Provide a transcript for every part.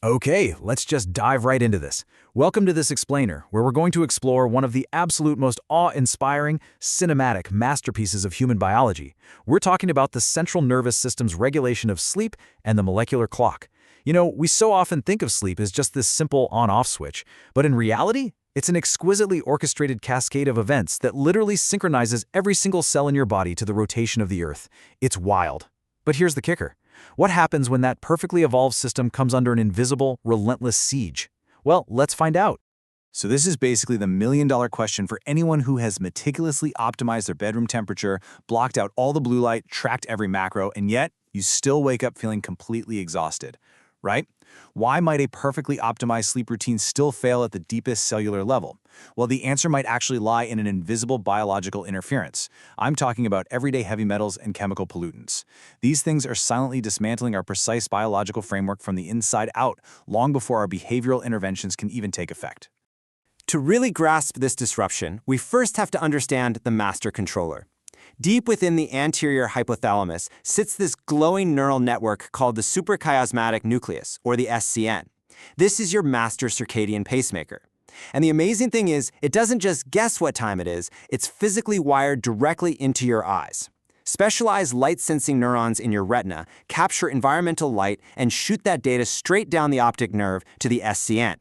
Okay, let's just dive right into this. Welcome to this explainer, where we're going to explore one of the absolute most awe-inspiring, cinematic masterpieces of human biology. We're talking about the central nervous system's regulation of sleep and the molecular clock. We so often think of sleep as just this simple on-off switch, but in reality, it's an exquisitely orchestrated cascade of events that literally synchronizes every single cell in your body to the rotation of the Earth. It's wild. But here's the kicker. What happens when that perfectly evolved system comes under an invisible, relentless siege? Well, let's find out. So this is basically the million-dollar question for anyone who has meticulously optimized their bedroom temperature, blocked out all the blue light, tracked every macro, and yet you still wake up feeling completely exhausted, right? Why might a perfectly optimized sleep routine still fail at the deepest cellular level? Well, the answer might actually lie in an invisible biological interference. I'm talking about everyday heavy metals and chemical pollutants. These things are silently dismantling our precise biological framework from the inside out, long before our behavioral interventions can even take effect. To really grasp this disruption, we first have to understand the master controller. Deep within the anterior hypothalamus sits this glowing neural network called the suprachiasmatic nucleus, or the SCN. This is your master circadian pacemaker. And the amazing thing is, it doesn't just guess what time it is, it's physically wired directly into your eyes. Specialized light-sensing neurons in your retina capture environmental light and shoot that data straight down the optic nerve to the SCN.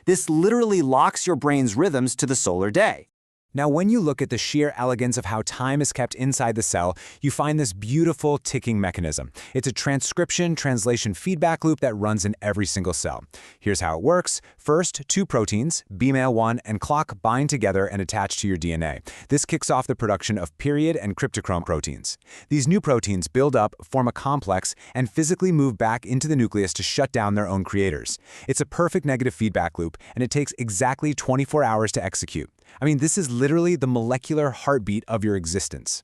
This literally locks your brain's rhythms to the solar day. Now, when you look at the sheer elegance of how time is kept inside the cell, you find this beautiful ticking mechanism. It's a transcription-translation feedback loop that runs in every single cell. Here's how it works. First, two proteins, BMAL1 and clock, bind together and attach to your DNA. This kicks off the production of period and cryptochrome proteins. These new proteins build up, form a complex, and physically move back into the nucleus to shut down their own creators. It's a perfect negative feedback loop, and it takes exactly 24 hours to execute. This is literally the molecular heartbeat of your existence.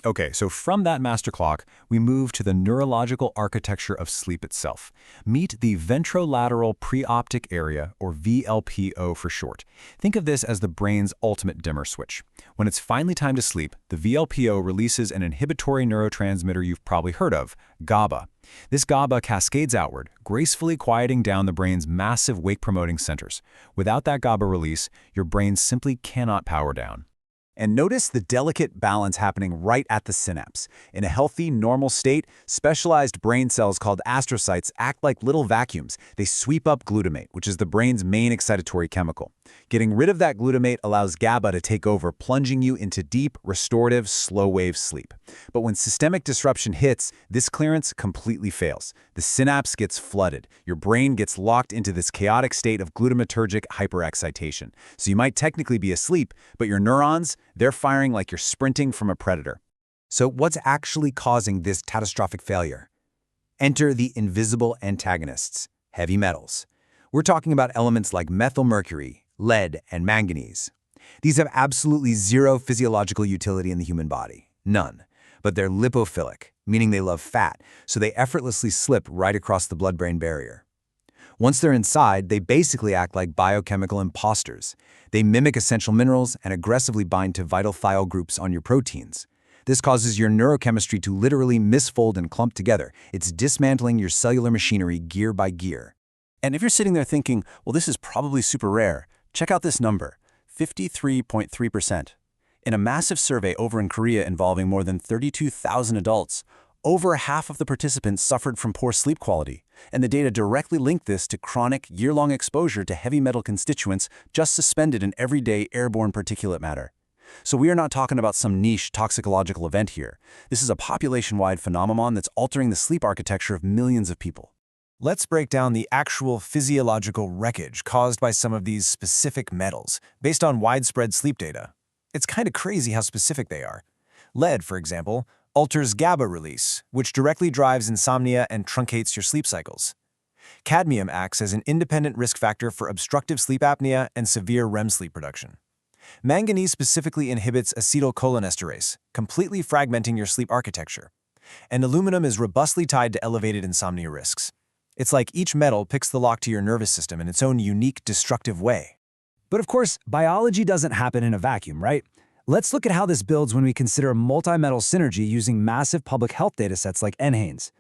Okay, so from that master clock, we move to the neurological architecture of sleep itself. Meet the ventrolateral preoptic area, or VLPO for short. Think of this as the brain's ultimate dimmer switch. When it's finally time to sleep, the VLPO releases an inhibitory neurotransmitter you've probably heard of, GABA. This GABA cascades outward, gracefully quieting down the brain's massive wake-promoting centers. Without that GABA release, your brain simply cannot power down. And notice the delicate balance happening right at the synapse. In a healthy, normal state, specialized brain cells called astrocytes act like little vacuums. They sweep up glutamate, which is the brain's main excitatory chemical. Getting rid of that glutamate allows GABA to take over, plunging you into deep, restorative, slow-wave sleep. But when systemic disruption hits, this clearance completely fails. The synapse gets flooded. Your brain gets locked into this chaotic state of glutamatergic hyperexcitation. So you might technically be asleep, but your neurons, they're firing like you're sprinting from a predator. So what's actually causing this catastrophic failure? Enter the invisible antagonists, heavy metals. We're talking about elements like methylmercury, lead, and manganese. These have absolutely zero physiological utility in the human body. None. But they're lipophilic, meaning they love fat, so they effortlessly slip right across the blood-brain barrier. Once they're inside, they basically act like biochemical imposters. They mimic essential minerals and aggressively bind to vital thiol groups on your proteins. This causes your neurochemistry to literally misfold and clump together. It's dismantling your cellular machinery gear by gear. And if you're sitting there thinking, well, this is probably super rare, check out this number, 53.3%. In a massive survey over in Korea involving more than 32,000 adults, over half of the participants suffered from poor sleep quality, and the data directly linked this to chronic, year-long exposure to heavy metal constituents just suspended in everyday airborne particulate matter. So we are not talking about some niche toxicological event here. This is a population-wide phenomenon that's altering the sleep architecture of millions of people. Let's break down the actual physiological wreckage caused by some of these specific metals, based on widespread sleep data. It's kind of crazy how specific they are. Lead, for example, alters GABA release, which directly drives insomnia and truncates your sleep cycles. Cadmium acts as an independent risk factor for obstructive sleep apnea and severe REM sleep production. Manganese specifically inhibits acetylcholinesterase, completely fragmenting your sleep architecture. And aluminum is robustly tied to elevated insomnia risks. It's like each metal picks the lock to your nervous system in its own unique, destructive way. But of course, biology doesn't happen in a vacuum, right? Let's look at how this builds when we consider multi-metal synergy using massive public health datasets like NHANES.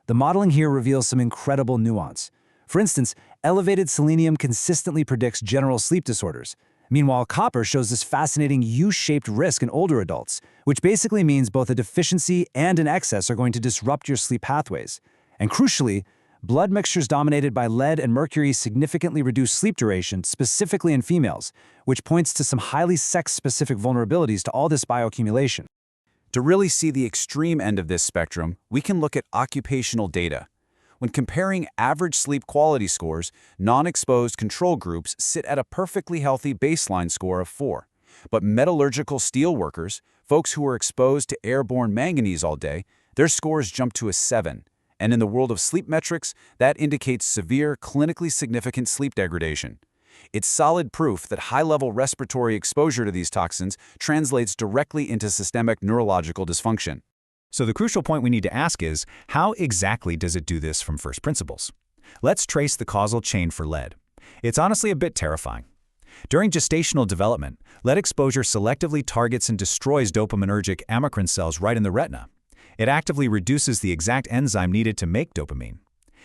The modeling here reveals some incredible nuance. For instance, elevated selenium consistently predicts general sleep disorders. Meanwhile, copper shows this fascinating U-shaped risk in older adults, which basically means both a deficiency and an excess are going to disrupt your sleep pathways. And crucially, blood mixtures dominated by lead and mercury significantly reduce sleep duration, specifically in females, which points to some highly sex-specific vulnerabilities to all this bioaccumulation. To really see the extreme end of this spectrum, we can look at occupational data. When comparing average sleep quality scores, non-exposed control groups sit at a perfectly healthy baseline score of 4. But metallurgical steel workers, folks who are exposed to airborne manganese all day, their scores jump to a 7. And in the world of sleep metrics, that indicates severe, clinically significant sleep degradation. It's solid proof that high-level respiratory exposure to these toxins translates directly into systemic neurological dysfunction. So the crucial point we need to ask is, how exactly does it do this from first principles? Let's trace the causal chain for lead. It's honestly a bit terrifying. During gestational development, lead exposure selectively targets and destroys dopaminergic amacrine cells right in the retina. It actively reduces the exact enzyme needed to make dopamine.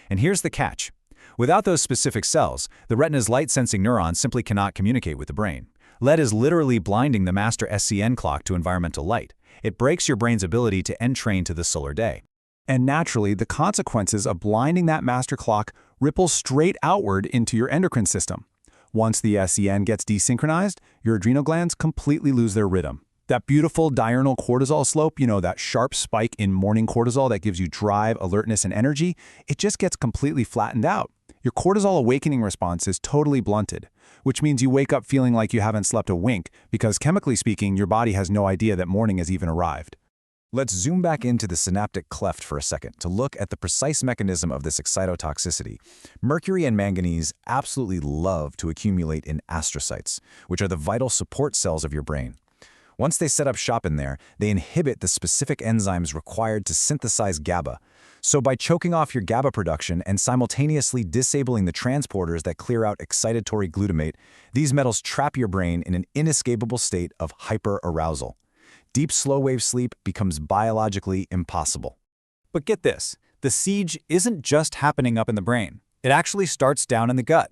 And here's the catch. Without those specific cells, the retina's light-sensing neurons simply cannot communicate with the brain. Lead is literally blinding the master SCN clock to environmental light. It breaks your brain's ability to entrain to the solar day. And naturally, the consequences of blinding that master clock ripple straight outward into your endocrine system. Once the SCN gets desynchronized, your adrenal glands completely lose their rhythm. That beautiful diurnal cortisol slope, that sharp spike in morning cortisol that gives you drive, alertness, and energy, it just gets completely flattened out. Your cortisol awakening response is totally blunted, which means you wake up feeling like you haven't slept a wink because, chemically speaking, your body has no idea that morning has even arrived. Let's zoom back into the synaptic cleft for a second to look at the precise mechanism of this excitotoxicity. Mercury and manganese absolutely love to accumulate in astrocytes, which are the vital support cells of your brain. Once they set up shop in there, they inhibit the specific enzymes required to synthesize GABA. So by choking off your GABA production and simultaneously disabling the transporters that clear out excitatory glutamate, these metals trap your brain in an inescapable state of hyperarousal. Deep slow-wave sleep becomes biologically impossible. But get this, the siege isn't just happening up in the brain. It actually starts down in the gut.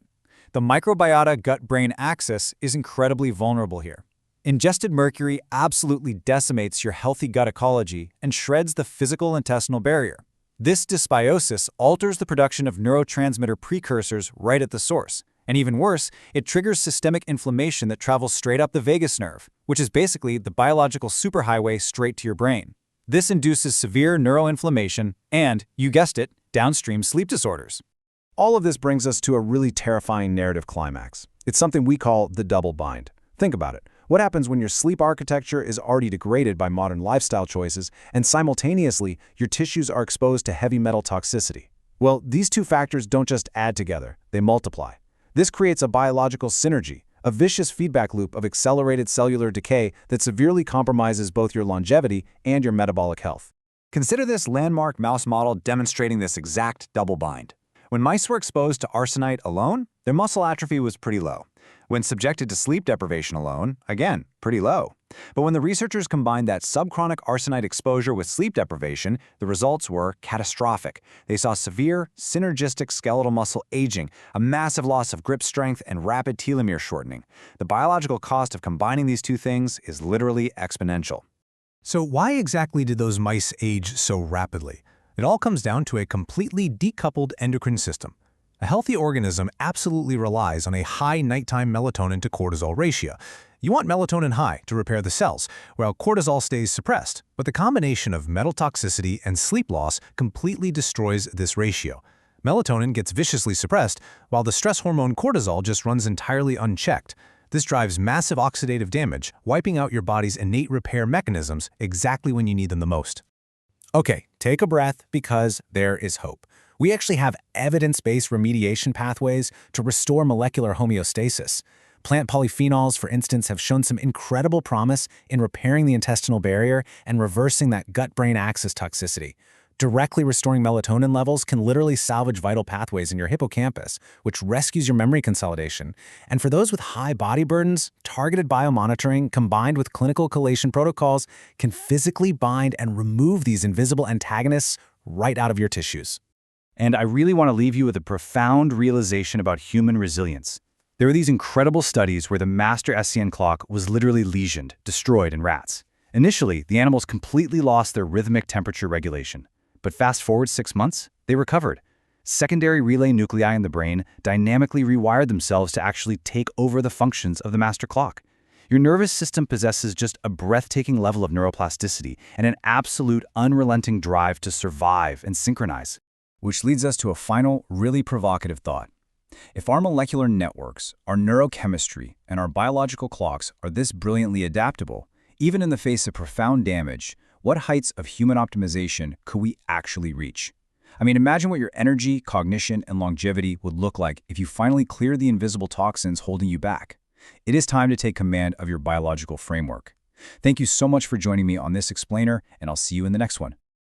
The microbiota gut-brain axis is incredibly vulnerable here. Ingested mercury absolutely decimates your healthy gut ecology and shreds the physical intestinal barrier. This dysbiosis alters the production of neurotransmitter precursors right at the source. And even worse, it triggers systemic inflammation that travels straight up the vagus nerve, which is basically the biological superhighway straight to your brain. This induces severe neuroinflammation and, you guessed it, downstream sleep disorders. All of this brings us to a really terrifying narrative climax. It's something we call the double bind. Think about it. What happens when your sleep architecture is already degraded by modern lifestyle choices and simultaneously your tissues are exposed to heavy metal toxicity? Well, these two factors don't just add together, they multiply. This creates a biological synergy, a vicious feedback loop of accelerated cellular decay that severely compromises both your longevity and your metabolic health. Consider this landmark mouse model demonstrating this exact double bind. When mice were exposed to arsenite alone, their muscle atrophy was pretty low. When subjected to sleep deprivation alone, again, pretty low. But when the researchers combined that subchronic arsenite exposure with sleep deprivation, the results were catastrophic. They saw severe, synergistic skeletal muscle aging, a massive loss of grip strength, and rapid telomere shortening. The biological cost of combining these two things is literally exponential. So why exactly did those mice age so rapidly? It all comes down to a completely decoupled endocrine system. A healthy organism absolutely relies on a high nighttime melatonin to cortisol ratio. You want melatonin high to repair the cells, while cortisol stays suppressed, but the combination of metal toxicity and sleep loss completely destroys this ratio. Melatonin gets viciously suppressed, while the stress hormone cortisol just runs entirely unchecked. This drives massive oxidative damage, wiping out your body's innate repair mechanisms exactly when you need them the most. Okay, take a breath because there is hope. We actually have evidence-based remediation pathways to restore molecular homeostasis. Plant polyphenols, for instance, have shown some incredible promise in repairing the intestinal barrier and reversing that gut-brain axis toxicity. Directly restoring melatonin levels can literally salvage vital pathways in your hippocampus, which rescues your memory consolidation. And for those with high body burdens, targeted biomonitoring combined with clinical chelation protocols can physically bind and remove these invisible antagonists right out of your tissues. And I really want to leave you with a profound realization about human resilience. There were these incredible studies where the master SCN clock was literally lesioned, destroyed in rats. Initially, the animals completely lost their rhythmic temperature regulation. But fast forward 6 months, they recovered. Secondary relay nuclei in the brain dynamically rewired themselves to actually take over the functions of the master clock. Your nervous system possesses just a breathtaking level of neuroplasticity and an absolute unrelenting drive to survive and synchronize. Which leads us to a final, really provocative thought. If our molecular networks, our neurochemistry, and our biological clocks are this brilliantly adaptable, even in the face of profound damage, what heights of human optimization could we actually reach? I mean, imagine what your energy, cognition, and longevity would look like if you finally clear the invisible toxins holding you back. It is time to take command of your biological framework. Thank you so much for joining me on this explainer, and I'll see you in the next one.